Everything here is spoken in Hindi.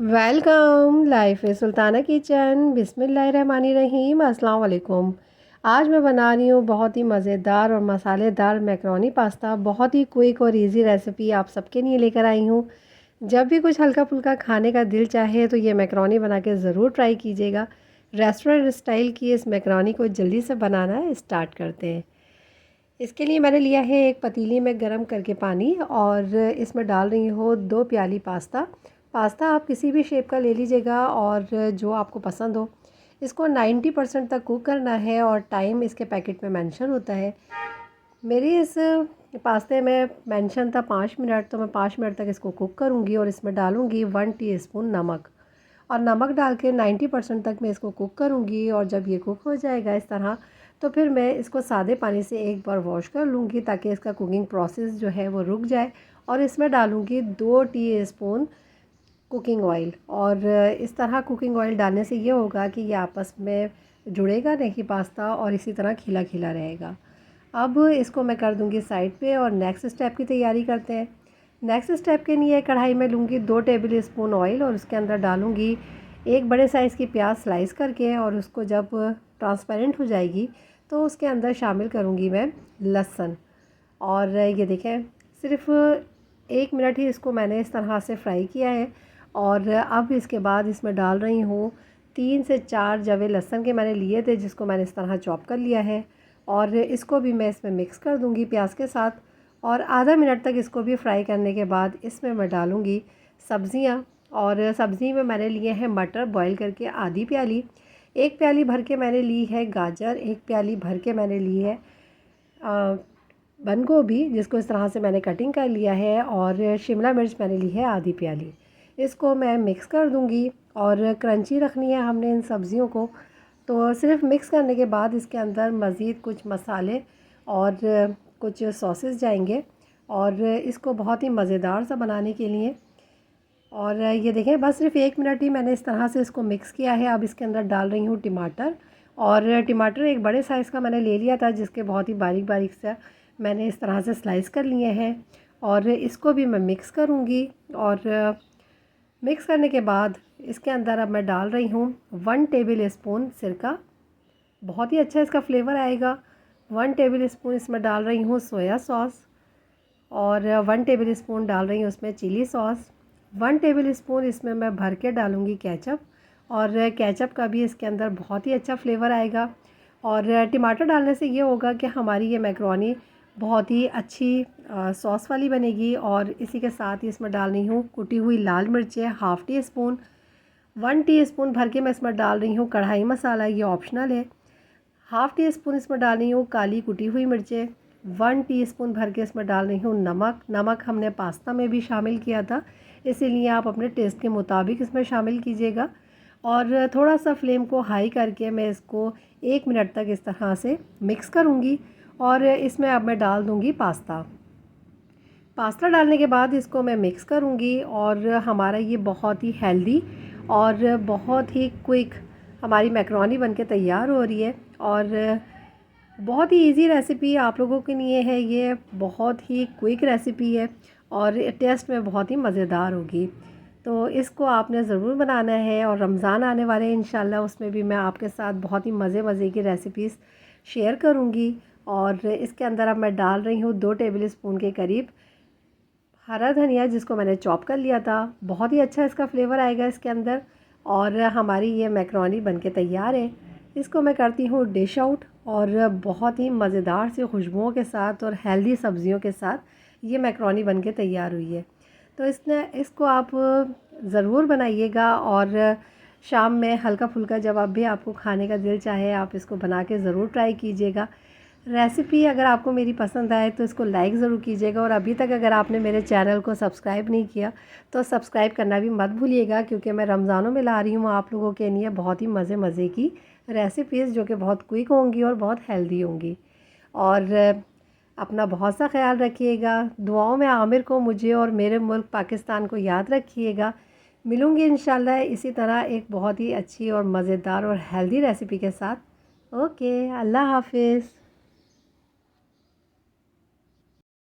वेलकम लाइफ है सुल्ताना किचन। बिस्मिल्लाहिर्रहमानिर्रहीम। अस्सलाम वालेकुम। आज मैं बना रही हूँ बहुत ही मज़ेदार और मसालेदार मैकरोनी पास्ता। बहुत ही क्विक और इजी रेसिपी आप सबके लिए लेकर आई हूँ। जब भी कुछ हल्का फुल्का खाने का दिल चाहे तो ये मैकरोनी बना के ज़रूर ट्राई कीजिएगा। रेस्टोरेंट स्टाइल की इस मैकरोनी को जल्दी से बनाना स्टार्ट करते हैं। इसके लिए मैंने लिया है एक पतीली में गरम करके पानी और इसमें डाल रही हूँ 2 प्याली पास्ता। पास्ता आप किसी भी शेप का ले लीजिएगा और जो आपको पसंद हो। इसको 90% तक कुक करना है और टाइम इसके पैकेट में मेंशन होता है। मेरी इस पास्ते में मेंशन था 5 मिनट, तो मैं 5 मिनट तक इसको कुक करूँगी और इसमें डालूँगी 1 टीस्पून नमक। और नमक डाल के 90% तक मैं इसको कुक करूँगी और जब ये कुक हो जाएगा इस तरह, तो फिर मैं इसको सादे पानी से एक बार वॉश कर लूँगी ताकि इसका कुकिंग प्रोसेस जो है वो रुक जाए। और इसमें डालूँगी 2 टीस्पून कुकिंग ऑयल। और इस तरह कुकिंग ऑयल डालने से ये होगा कि ये आपस में जुड़ेगा नहीं पास्ता और इसी तरह खिला खिला रहेगा। अब इसको मैं कर दूँगी साइड पे और नेक्स्ट स्टेप की तैयारी करते हैं। नेक्स्ट स्टेप के लिए कढ़ाई में लूँगी 2 टेबल स्पून ऑयल और उसके अंदर डालूँगी एक बड़े साइज़ की प्याज स्लाइस करके, और उसको जब ट्रांसपेरेंट हो जाएगी तो उसके अंदर शामिल करूँगी मैं लहसुन। और ये देखें, सिर्फ 1 मिनट ही इसको मैंने इस तरह से फ्राई किया है। और अब इसके बाद इसमें डाल रही हूँ 3 से 4 जवे लहसुन के मैंने लिए थे, जिसको मैंने इस तरह चॉप कर लिया है। और इसको भी मैं इसमें मिक्स कर दूँगी प्याज के साथ। और आधा मिनट तक इसको भी फ्राई करने के बाद इसमें मैं डालूँगी सब्ज़ियाँ। और सब्ज़ी में मैंने लिए हैं मटर बॉईल करके आधी प्याली, 1 प्याली भर के मैंने ली है गाजर, 1 प्याली भर के मैंने ली है बंद गोभी, जिसको इस तरह से मैंने कटिंग कर लिया है, और शिमला मिर्च मैंने ली है आधी प्याली। इसको मैं मिक्स कर दूंगी और क्रंची रखनी है हमने इन सब्ज़ियों को। तो सिर्फ मिक्स करने के बाद इसके अंदर मज़ीद कुछ मसाले और कुछ सॉसेस जाएंगे और इसको बहुत ही मज़ेदार सा बनाने के लिए। और ये देखें, बस सिर्फ 1 मिनट ही मैंने इस तरह से इसको मिक्स किया है। अब इसके अंदर डाल रही हूँ टमाटर। और टमाटर एक बड़े साइज़ का मैंने ले लिया था, जिसके बहुत ही बारीक बारीक सा मैंने इस तरह से स्लाइस कर लिए हैं। और इसको भी मैं मिक्स करूँगी। और मिक्स करने के बाद इसके अंदर अब मैं डाल रही हूँ 1 टेबल स्पून सिरका। बहुत ही अच्छा इसका फ्लेवर आएगा। 1 टेबल स्पून इसमें डाल रही हूँ सोया सॉस। और 1 टेबल स्पून डाल रही हूँ उसमें चिली सॉस। 1 टेबल स्पून इसमें मैं भर के डालूँगी केचप। और केचप का भी इसके अंदर बहुत ही अच्छा फ्लेवर आएगा। और टमाटर डालने से ये होगा कि हमारी ये मैकरोनी बहुत ही अच्छी सॉस वाली बनेगी। और इसी के साथ ही इसमें डाल रही हूँ कुटी हुई लाल मिर्चें ½ टी स्पून। 1 टीस्पून भर के मैं इसमें डाल रही हूँ कढ़ाई मसाला, ये ऑप्शनल है। ½ टी स्पून इसमें डाल रही हूँ काली कुटी हुई मिर्चें। 1 टीस्पून भर के इसमें डाल रही हूँ नमक। नमक हमने पास्ता में भी शामिल किया था, इसीलिए आप अपने टेस्ट के मुताबिक इसमें शामिल कीजिएगा। और थोड़ा सा फ्लेम को हाई करके मैं इसको 1 मिनट तक इस तरह से मिक्स करूँगी। और इसमें अब मैं डाल दूँगी पास्ता। पास्ता डालने के बाद इसको मैं मिक्स करूँगी। और हमारा ये बहुत ही हेल्दी और बहुत ही क्विक हमारी मैकरोनी बनके तैयार हो रही है। और बहुत ही इजी रेसिपी आप लोगों के लिए है, ये बहुत ही क्विक रेसिपी है और टेस्ट में बहुत ही मज़ेदार होगी। तो इसको आपने ज़रूर बनाना है। और रमज़ान आने वाले हैं इंशाल्लाह, उसमें भी मैं आपके साथ बहुत ही मज़े मज़े की रेसिपीज़ शेयर करूँगी। और इसके अंदर अब मैं डाल रही हूँ 2 टेबल स्पून के करीब हरा धनिया, जिसको मैंने चॉप कर लिया था। बहुत ही अच्छा इसका फ्लेवर आएगा इसके अंदर। और हमारी ये मैकरोनी बनके तैयार है। इसको मैं करती हूँ डिश आउट। और बहुत ही मज़ेदार सी खुशबुओं के साथ और हेल्दी सब्ज़ियों के साथ ये मैकरोनी बनके तैयार हुई है। तो इसको आप ज़रूर बनाइएगा। और शाम में हल्का फुल्का जब आप भी आपको खाने का दिल चाहे, आप इसको बना के ज़रूर ट्राई कीजिएगा। रेसिपी अगर आपको मेरी पसंद आए तो इसको लाइक ज़रूर कीजिएगा। और अभी तक अगर आपने मेरे चैनल को सब्सक्राइब नहीं किया तो सब्सक्राइब करना भी मत भूलिएगा, क्योंकि मैं रमज़ानों में ला रही हूँ आप लोगों के लिए बहुत ही मज़े मज़े की रेसिपीज़, जो कि बहुत क्विक होंगी और बहुत हेल्दी होंगी। और अपना बहुत सा ख्याल रखिएगा। दुआओं में आमिर को, मुझे और मेरे मुल्क पाकिस्तान को याद रखिएगा। मिलूँगी इंशाल्लाह इसी तरह एक बहुत ही अच्छी और मज़ेदार और हेल्दी रेसिपी के साथ। ओके, अल्लाह हाफिज़।